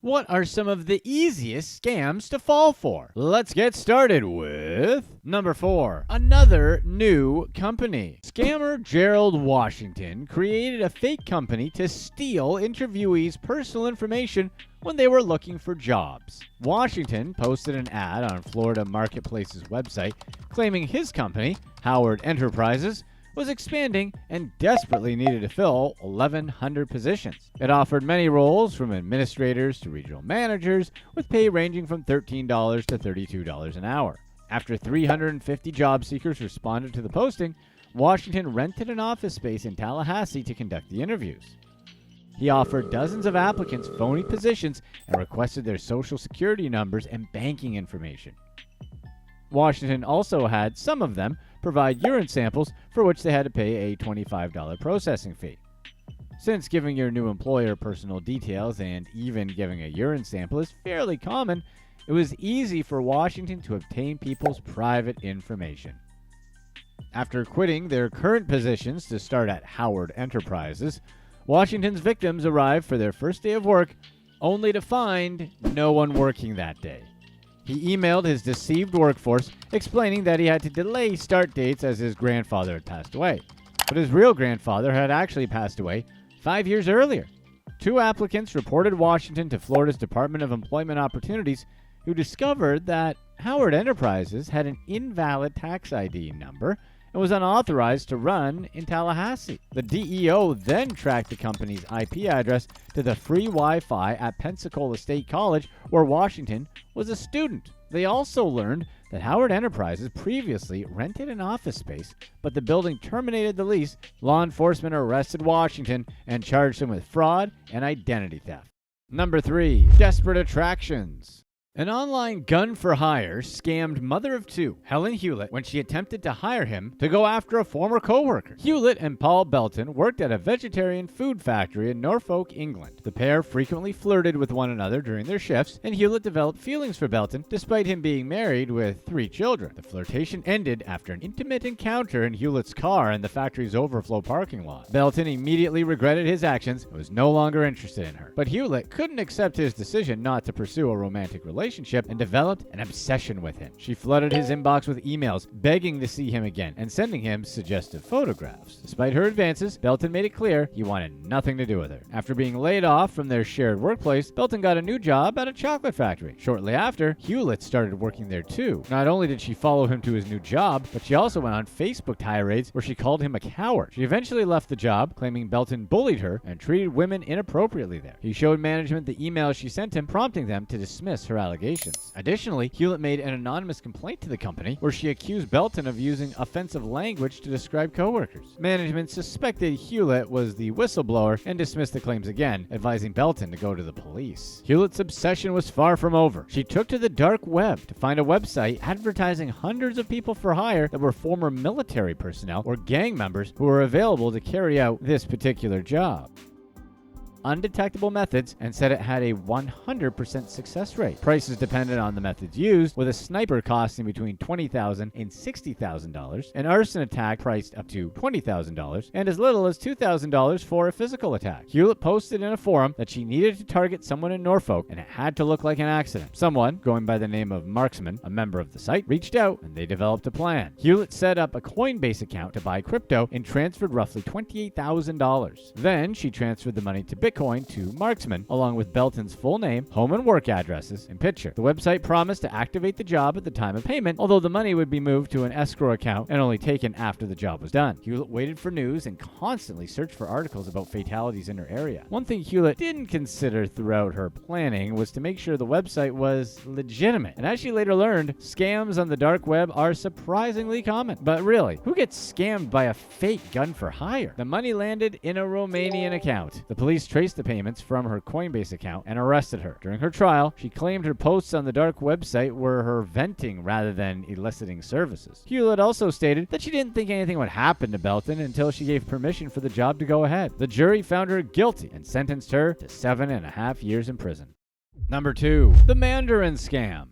What are some of the easiest scams to fall for? Let's get started with number 4. Another new company. Scammer Gerald Washington created a fake company to steal interviewees' personal information when they were looking for jobs. Washington posted an ad on Florida Marketplace's website claiming his company, Hewlett Enterprises, was expanding and desperately needed to fill 1,100 positions. It offered many roles from administrators to regional managers, with pay ranging from $13 to $32 an hour. After 350 job seekers responded to the posting, Washington rented an office space in Tallahassee to conduct the interviews. He offered dozens of applicants phony positions and requested their social security numbers and banking information. Washington also had some of them provide urine samples, for which they had to pay a $25 processing fee. Since giving your new employer personal details and even giving a urine sample is fairly common, it was easy for Washington to obtain people's private information. After quitting their current positions to start at Hewlett Enterprises, Washington's victims arrived for their first day of work, only to find no one working that day. He emailed his deceived workforce explaining that he had to delay start dates as his grandfather had passed away. But his real grandfather had actually passed away 5 years earlier. 2 applicants reported Washington to Florida's Department of Employment Opportunities, who discovered that Hewlett Enterprises had an invalid tax ID number and was unauthorized to run in Tallahassee. The DEO then tracked the company's IP address to the free Wi-Fi at Pensacola State College, where Washington was a student. They also learned that Hewlett Enterprises previously rented an office space, but the building terminated the lease. Law enforcement arrested Washington and charged him with fraud and identity theft. Number 3. Desperate attractions. An online gun-for-hire scammed mother of 2, Helen Hewlett, when she attempted to hire him to go after a former coworker. Hewlett and Paul Belton worked at a vegetarian food factory in Norfolk, England. The pair frequently flirted with one another during their shifts, and Hewlett developed feelings for Belton, despite him being married with 3 children. The flirtation ended after an intimate encounter in Hewlett's car in the factory's overflow parking lot. Belton immediately regretted his actions and was no longer interested in her. But Hewlett couldn't accept his decision not to pursue a romantic relationship and developed an obsession with him. She flooded his inbox with emails begging to see him again and sending him suggestive photographs. Despite her advances, Belton made it clear he wanted nothing to do with her. After being laid off from their shared workplace, Belton got a new job at a chocolate factory. Shortly after, Hewlett started working there too. Not only did she follow him to his new job, but she also went on Facebook tirades where she called him a coward. She eventually left the job, claiming Belton bullied her and treated women inappropriately there. He showed management the emails she sent him, prompting them to dismiss her allegations. Additionally, Hewlett made an anonymous complaint to the company where she accused Belton of using offensive language to describe coworkers. Management suspected Hewlett was the whistleblower and dismissed the claims again, advising Belton to go to the police. Hewlett's obsession was far from over. She took to the dark web to find a website advertising hundreds of people for hire that were former military personnel or gang members who were available to carry out this particular job. Undetectable methods, and said it had a 100% success rate. Prices depended on the methods used, with a sniper costing between $20,000 and $60,000, an arson attack priced up to $20,000, and as little as $2,000 for a physical attack. Hewlett posted in a forum that she needed to target someone in Norfolk, and it had to look like an accident. Someone, going by the name of Marksman, a member of the site, reached out, and they developed a plan. Hewlett set up a Coinbase account to buy crypto and transferred roughly $28,000. Then she transferred the money to Bitcoin to Marksman, along with Belton's full name, home and work addresses, and picture. The website promised to activate the job at the time of payment, although the money would be moved to an escrow account and only taken after the job was done. Hewlett waited for news and constantly searched for articles about fatalities in her area. One thing Hewlett didn't consider throughout her planning was to make sure the website was legitimate. And as she later learned, scams on the dark web are surprisingly common. But really, who gets scammed by a fake gun for hire? The money landed in a Romanian account. The police traced the payments from her Coinbase account and arrested her. During her trial, she claimed her posts on the dark website were her venting rather than eliciting services. Hewlett also stated that she didn't think anything would happen to Belton until she gave permission for the job to go ahead. The jury found her guilty and sentenced her to 7.5 years in prison. Number 2. The Mandarin Scam.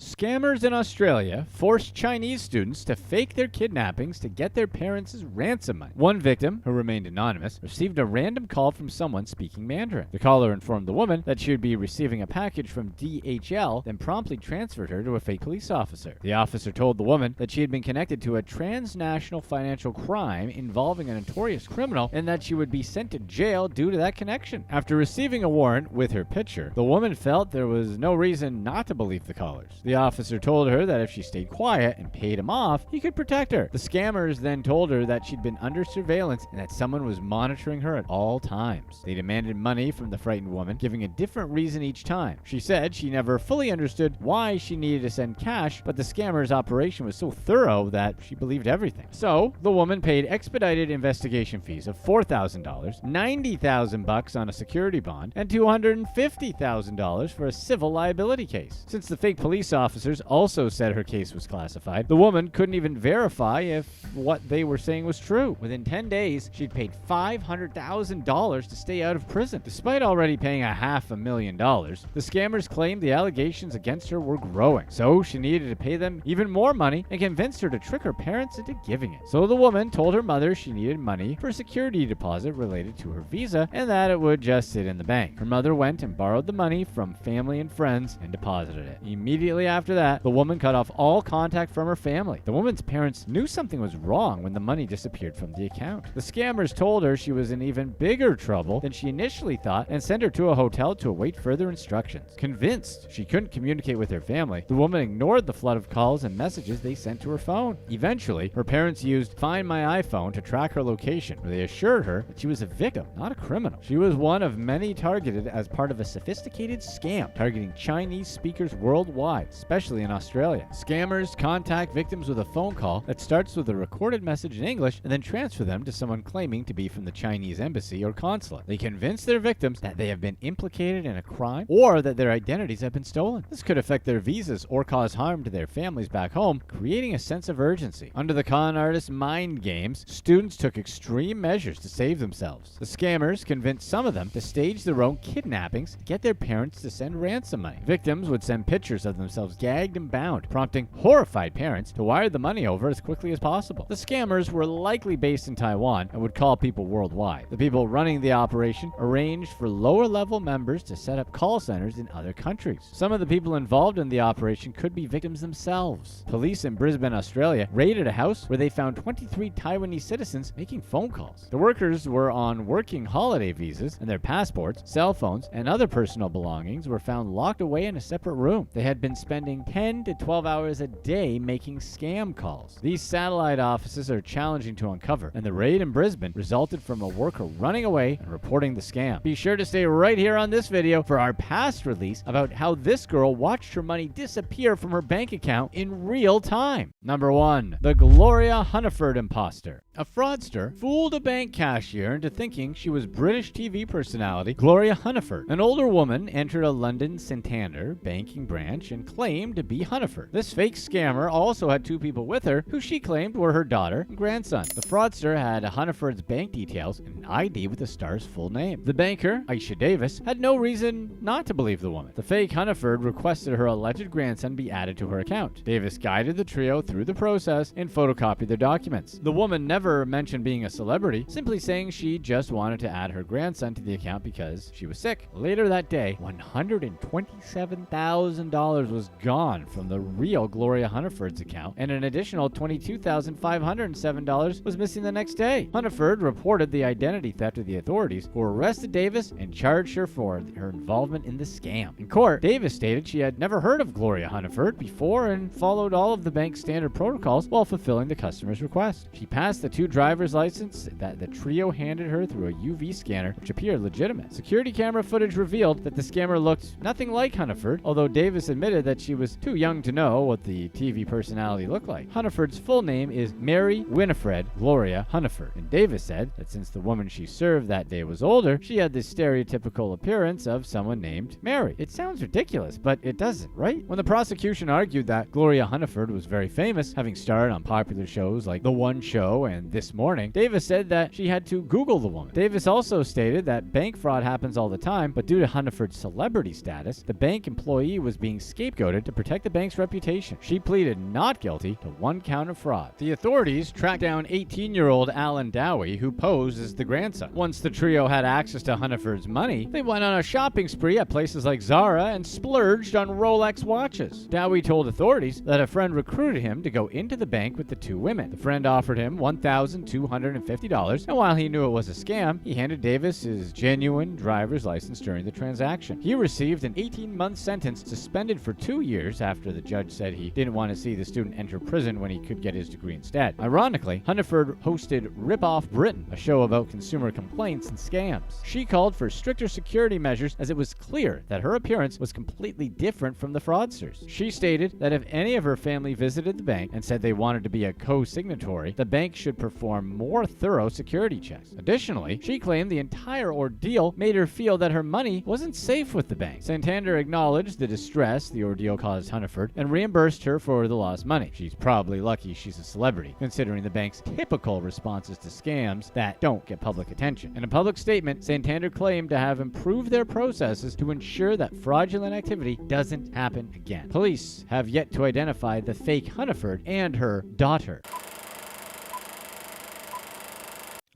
Scammers in Australia forced Chinese students to fake their kidnappings to get their parents' ransom money. One victim, who remained anonymous, received a random call from someone speaking Mandarin. The caller informed the woman that she would be receiving a package from DHL, then promptly transferred her to a fake police officer. The officer told the woman that she had been connected to a transnational financial crime involving a notorious criminal and that she would be sent to jail due to that connection. After receiving a warrant with her picture, the woman felt there was no reason not to believe the callers. The officer told her that if she stayed quiet and paid him off, he could protect her. The scammers then told her that she'd been under surveillance and that someone was monitoring her at all times. They demanded money from the frightened woman, giving a different reason each time. She said she never fully understood why she needed to send cash, but the scammer's operation was so thorough that she believed everything. So, the woman paid expedited investigation fees of $4,000, $90,000 on a security bond, and $250,000 for a civil liability case. Since the fake police officers also said her case was classified, the woman couldn't even verify if what they were saying was true. Within 10 days, she'd paid $500,000 to stay out of prison. Despite already paying $500,000, the scammers claimed the allegations against her were growing, so she needed to pay them even more money and convinced her to trick her parents into giving it. So the woman told her mother she needed money for a security deposit related to her visa and that it would just sit in the bank. Her mother went and borrowed the money from family and friends and deposited it. Immediately after that, the woman cut off all contact from her family. The woman's parents knew something was wrong when the money disappeared from the account. The scammers told her she was in even bigger trouble than she initially thought and sent her to a hotel to await further instructions. Convinced she couldn't communicate with her family, the woman ignored the flood of calls and messages they sent to her phone. Eventually, her parents used Find My iPhone to track her location, where they assured her that she was a victim, not a criminal. She was one of many targeted as part of a sophisticated scam targeting Chinese speakers worldwide, especially in Australia. Scammers contact victims with a phone call that starts with a recorded message in English and then transfer them to someone claiming to be from the Chinese embassy or consulate. They convince their victims that they have been implicated in a crime or that their identities have been stolen. This could affect their visas or cause harm to their families back home, creating a sense of urgency. Under the con artist's mind games, students took extreme measures to save themselves. The scammers convinced some of them to stage their own kidnappings to get their parents to send ransom money. Victims would send pictures of themselves gagged and bound, prompting horrified parents to wire the money over as quickly as possible. The scammers were likely based in Taiwan and would call people worldwide. The people running the operation arranged for lower-level members to set up call centers in other countries. Some of the people involved in the operation could be victims themselves. Police in Brisbane, Australia, raided a house where they found 23 Taiwanese citizens making phone calls. The workers were on working holiday visas, and their passports, cell phones, and other personal belongings were found locked away in a separate room. They had been spending 10 to 12 hours a day making scam calls. These satellite offices are challenging to uncover, and the raid in Brisbane resulted from a worker running away and reporting the scam. Be sure to stay right here on this video for our past release about how this girl watched her money disappear from her bank account in real time. Number 1. The Gloria Hunniford imposter. A fraudster fooled a bank cashier into thinking she was British TV personality Gloria Hunniford. An older woman entered a London Santander banking branch and claimed to be Hunniford. This fake scammer also had 2 people with her who she claimed were her daughter and grandson. The fraudster had Hunniford's bank details and an ID with the star's full name. The banker, Aisha Davis, had no reason not to believe the woman. The fake Hunniford requested her alleged grandson be added to her account. Davis guided the trio through the process and photocopied their documents. The woman never mentioned being a celebrity, simply saying she just wanted to add her grandson to the account because she was sick. Later that day, $127,000 was gone from the real Gloria Hunniford's account, and an additional $22,507 was missing the next day. Hunniford reported the identity theft to the authorities, who arrested Davis and charged her for her involvement in the scam. In court, Davis stated she had never heard of Gloria Hunniford before and followed all of the bank's standard protocols while fulfilling the customer's request. She passed the 2 driver's license that the trio handed her through a UV scanner, which appeared legitimate. Security camera footage revealed that the scammer looked nothing like Hunniford, although Davis admitted that she was too young to know what the TV personality looked like. Hunniford's full name is Mary Winifred Gloria Hunniford, and Davis said that since the woman she served that day was older, she had the stereotypical appearance of someone named Mary. It sounds ridiculous, but it doesn't, right? When the prosecution argued that Gloria Hunniford was very famous, having starred on popular shows like The One Show and This Morning, Davis said that she had to Google the woman. Davis also stated that bank fraud happens all the time, but due to Hunniford's celebrity status, the bank employee was being scapegoated scapegoated to protect the bank's reputation. She pleaded not guilty to 1 count of fraud. The authorities tracked down 18-year-old Alan Dowie, who posed as the grandson. Once the trio had access to Hunniford's money, they went on a shopping spree at places like Zara and splurged on Rolex watches. Dowie told authorities that a friend recruited him to go into the bank with the 2 women. The friend offered him $1,250, and while he knew it was a scam, he handed Davis his genuine driver's license during the transaction. He received an 18-month sentence, suspended for 2 years after the judge said he didn't want to see the student enter prison when he could get his degree instead. Ironically, Hunniford hosted Rip Off Britain, a show about consumer complaints and scams. She called for stricter security measures as it was clear that her appearance was completely different from the fraudsters. She stated that if any of her family visited the bank and said they wanted to be a co-signatory, the bank should perform more thorough security checks. Additionally, she claimed the entire ordeal made her feel that her money wasn't safe with the bank. Santander acknowledged the distress the ordeal caused Hunniford and reimbursed her for the lost money. She's probably lucky she's a celebrity, considering the bank's typical responses to scams that don't get public attention. In a public statement, Santander claimed to have improved their processes to ensure that fraudulent activity doesn't happen again. Police have yet to identify the fake Hunniford and her daughter.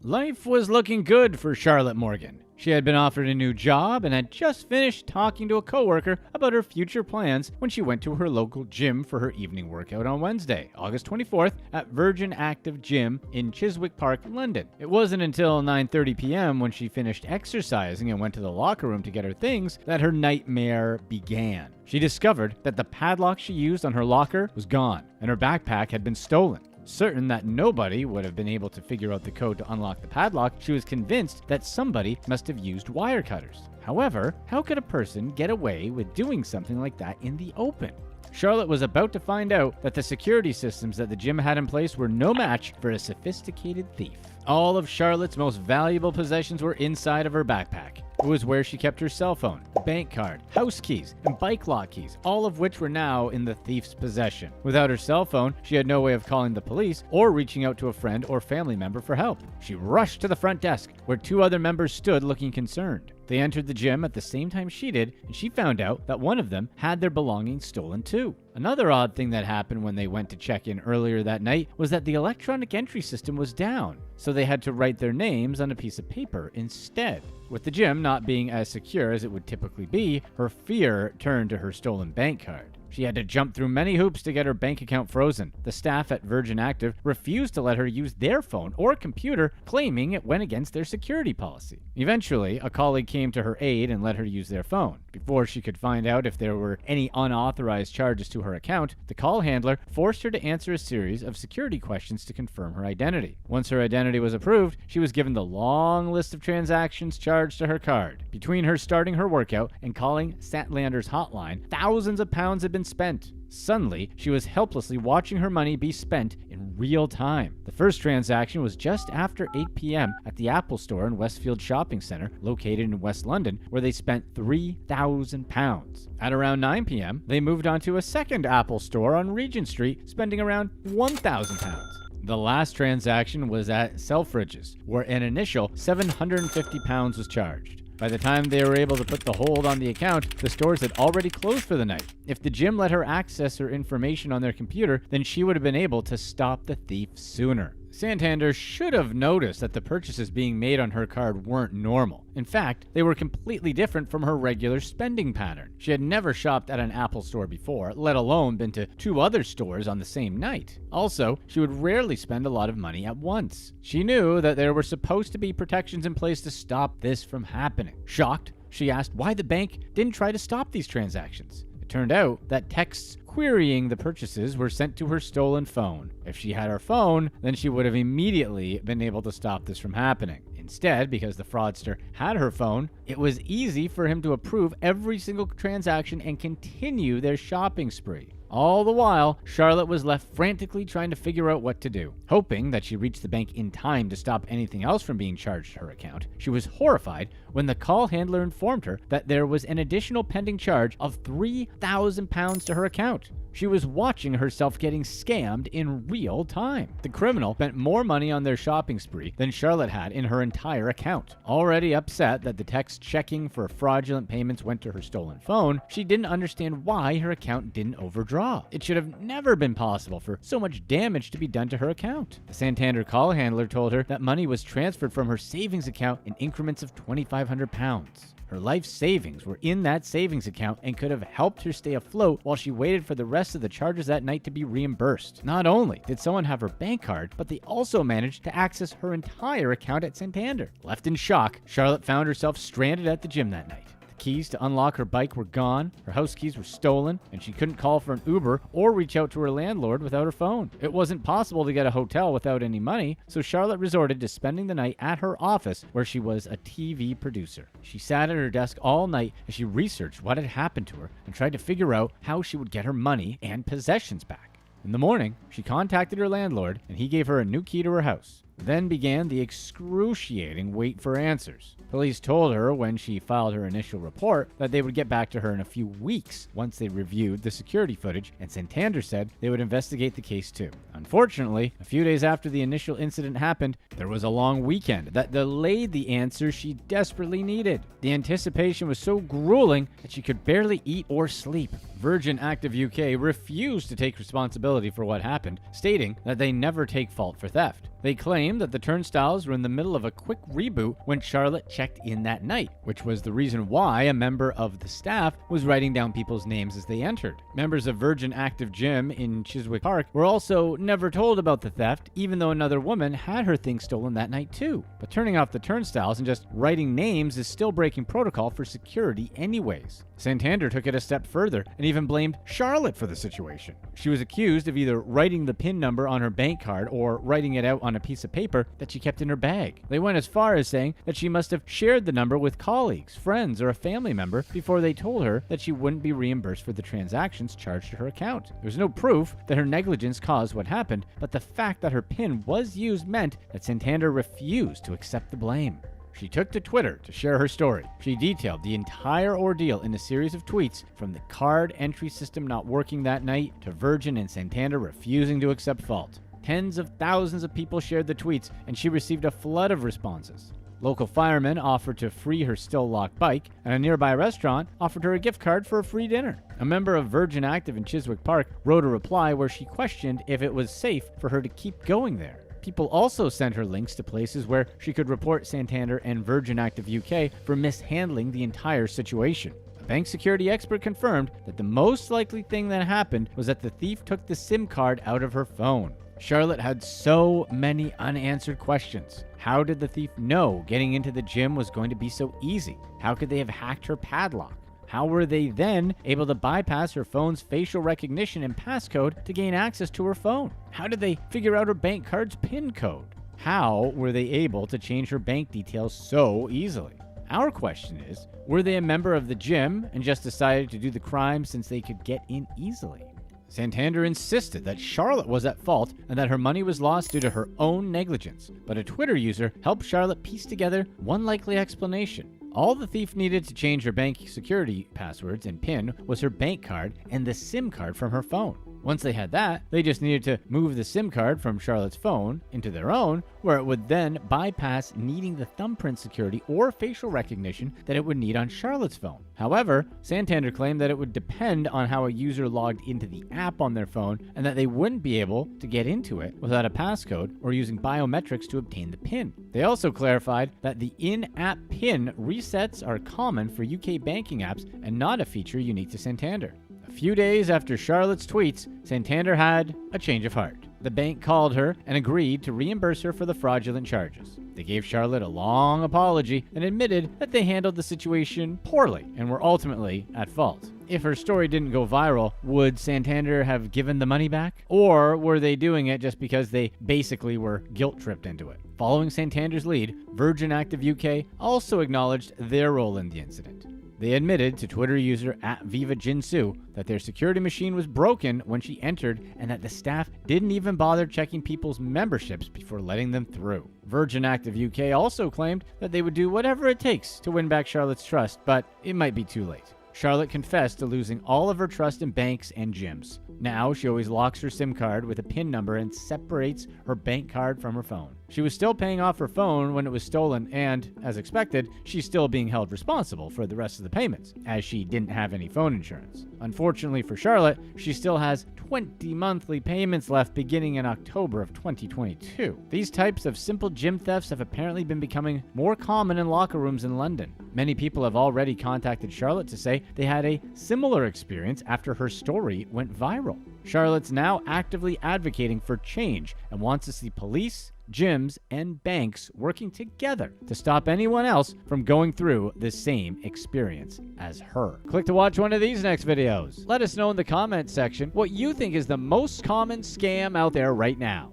Life was looking good for Charlotte Morgan. She had been offered a new job and had just finished talking to a coworker about her future plans when she went to her local gym for her evening workout on Wednesday, August 24th, at Virgin Active Gym in Chiswick Park, London. It wasn't until 9:30 p.m. when she finished exercising and went to the locker room to get her things that her nightmare began. She discovered that the padlock she used on her locker was gone and her backpack had been stolen. Certain that nobody would have been able to figure out the code to unlock the padlock, she was convinced that somebody must have used wire cutters. However, how could a person get away with doing something like that in the open? Charlotte was about to find out that the security systems that the gym had in place were no match for a sophisticated thief. All of Charlotte's most valuable possessions were inside of her backpack. It was where she kept her cell phone, bank card, house keys, and bike lock keys, all of which were now in the thief's possession. Without her cell phone, she had no way of calling the police or reaching out to a friend or family member for help. She rushed to the front desk, where 2 other members stood looking concerned. They entered the gym at the same time she did, and she found out that one of them had their belongings stolen too. Another odd thing that happened when they went to check in earlier that night was that the electronic entry system was down, so they had to write their names on a piece of paper instead. With the gym not being as secure as it would typically be, her fear turned to her stolen bank card. She had to jump through many hoops to get her bank account frozen. The staff at Virgin Active refused to let her use their phone or computer, claiming it went against their security policy. Eventually, a colleague came to her aid and let her use their phone. Before she could find out if there were any unauthorized charges to her account, the call handler forced her to answer a series of security questions to confirm her identity. Once her identity was approved, she was given the long list of transactions charged to her card. Between her starting her workout and calling Statlander's hotline, thousands of pounds had been spent. Suddenly, she was helplessly watching her money be spent in real time. The first transaction was just after 8 p.m. at the Apple Store in Westfield Shopping Centre, located in West London, where they spent £3,000. At around 9 p.m., they moved on to a second Apple Store on Regent Street, spending around £1,000. The last transaction was at Selfridges, where an initial £750 was charged. By the time they were able to put the hold on the account, the stores had already closed for the night. If the gym let her access her information on their computer, then she would have been able to stop the thief sooner. Santander should have noticed that the purchases being made on her card weren't normal. In fact, they were completely different from her regular spending pattern. She had never shopped at an Apple store before, let alone been to 2 other stores on the same night. Also, she would rarely spend a lot of money at once. She knew that there were supposed to be protections in place to stop this from happening. Shocked, she asked why the bank didn't try to stop these transactions. It turned out that texts querying the purchases were sent to her stolen phone. If she had her phone, then she would have immediately been able to stop this from happening. Instead, because the fraudster had her phone, it was easy for him to approve every single transaction and continue their shopping spree. All the while, Charlotte was left frantically trying to figure out what to do. Hoping that she reached the bank in time to stop anything else from being charged to her account, she was horrified when the call handler informed her that there was an additional pending charge of £3,000 to her account. She was watching herself getting scammed in real time. The criminal spent more money on their shopping spree than Charlotte had in her entire account. Already upset that the text checking for fraudulent payments went to her stolen phone, she didn't understand why her account didn't overdraw. It should have never been possible for so much damage to be done to her account. The Santander call handler told her that money was transferred from her savings account in increments of £2,500. Her life savings were in that savings account and could have helped her stay afloat while she waited for the rest of the charges that night to be reimbursed. Not only did someone have her bank card, but they also managed to access her entire account at Santander. Left in shock, Charlotte found herself stranded at the gym that night. Keys to unlock her bike were gone, her house keys were stolen, and she couldn't call for an Uber or reach out to her landlord without her phone. It wasn't possible to get a hotel without any money, so Charlotte resorted to spending the night at her office where she was a TV producer. She sat at her desk all night as she researched what had happened to her and tried to figure out how she would get her money and possessions back. In the morning, she contacted her landlord and he gave her a new key to her house. Then began the excruciating wait for answers. Police told her when she filed her initial report that they would get back to her in a few weeks once they reviewed the security footage, and Santander said they would investigate the case too. Unfortunately, a few days after the initial incident happened, there was a long weekend that delayed the answers she desperately needed. The anticipation was so grueling that she could barely eat or sleep. Virgin Active UK refused to take responsibility for what happened, stating that they never take fault for theft. They claimed that the turnstiles were in the middle of a quick reboot when Charlotte checked in that night, which was the reason why a member of the staff was writing down people's names as they entered. Members of Virgin Active Gym in Chiswick Park were also never told about the theft, even though another woman had her things stolen that night too. But turning off the turnstiles and just writing names is still breaking protocol for security anyways. Santander took it a step further and even blamed Charlotte for the situation. She was accused of either writing the PIN number on her bank card or writing it out on a piece of paper that she kept in her bag. They went as far as saying that she must have shared the number with colleagues, friends, or a family member before they told her that she wouldn't be reimbursed for the transactions charged to her account. There was no proof that her negligence caused what happened, but the fact that her PIN was used meant that Santander refused to accept the blame. She took to Twitter to share her story. She detailed the entire ordeal in a series of tweets, from the card entry system not working that night to Virgin and Santander refusing to accept fault. Tens of thousands of people shared the tweets, and she received a flood of responses. Local firemen offered to free her still locked bike, and a nearby restaurant offered her a gift card for a free dinner. A member of Virgin Active in Chiswick Park wrote a reply where she questioned if it was safe for her to keep going there. People also sent her links to places where she could report Santander and Virgin Active UK for mishandling the entire situation. A bank security expert confirmed that the most likely thing that happened was that the thief took the SIM card out of her phone. Charlotte had so many unanswered questions. How did the thief know getting into the gym was going to be so easy? How could they have hacked her padlock? How were they then able to bypass her phone's facial recognition and passcode to gain access to her phone? How did they figure out her bank card's PIN code? How were they able to change her bank details so easily? Our question is, were they a member of the gym and just decided to do the crime since they could get in easily? Santander insisted that Charlotte was at fault and that her money was lost due to her own negligence, but a Twitter user helped Charlotte piece together one likely explanation. All the thief needed to change her bank security passwords and PIN was her bank card and the SIM card from her phone. Once they had that, they just needed to move the SIM card from Charlotte's phone into their own, where it would then bypass needing the thumbprint security or facial recognition that it would need on Charlotte's phone. However, Santander claimed that it would depend on how a user logged into the app on their phone and that they wouldn't be able to get into it without a passcode or using biometrics to obtain the PIN. They also clarified that the in-app PIN resets are common for UK banking apps and not a feature unique to Santander. A few days after Charlotte's tweets, Santander had a change of heart. The bank called her and agreed to reimburse her for the fraudulent charges. They gave Charlotte a long apology and admitted that they handled the situation poorly and were ultimately at fault. If her story didn't go viral, would Santander have given the money back? Or were they doing it just because they basically were guilt-tripped into it? Following Santander's lead, Virgin Active UK also acknowledged their role in the incident. They admitted to Twitter user @VivaJinsu that their security machine was broken when she entered and that the staff didn't even bother checking people's memberships before letting them through. Virgin Active UK also claimed that they would do whatever it takes to win back Charlotte's trust, but it might be too late. Charlotte confessed to losing all of her trust in banks and gyms. Now, she always locks her SIM card with a PIN number and separates her bank card from her phone. She was still paying off her phone when it was stolen and, as expected, she's still being held responsible for the rest of the payments, as she didn't have any phone insurance. Unfortunately for Charlotte, she still has 20 monthly payments left beginning in October of 2022. These types of simple gym thefts have apparently been becoming more common in locker rooms in London. Many people have already contacted Charlotte to say they had a similar experience after her story went viral. Charlotte's now actively advocating for change and wants to see police, gyms, and banks working together to stop anyone else from going through the same experience as her. Click to watch one of these next videos. Let us know in the comments section what you think is the most common scam out there right now.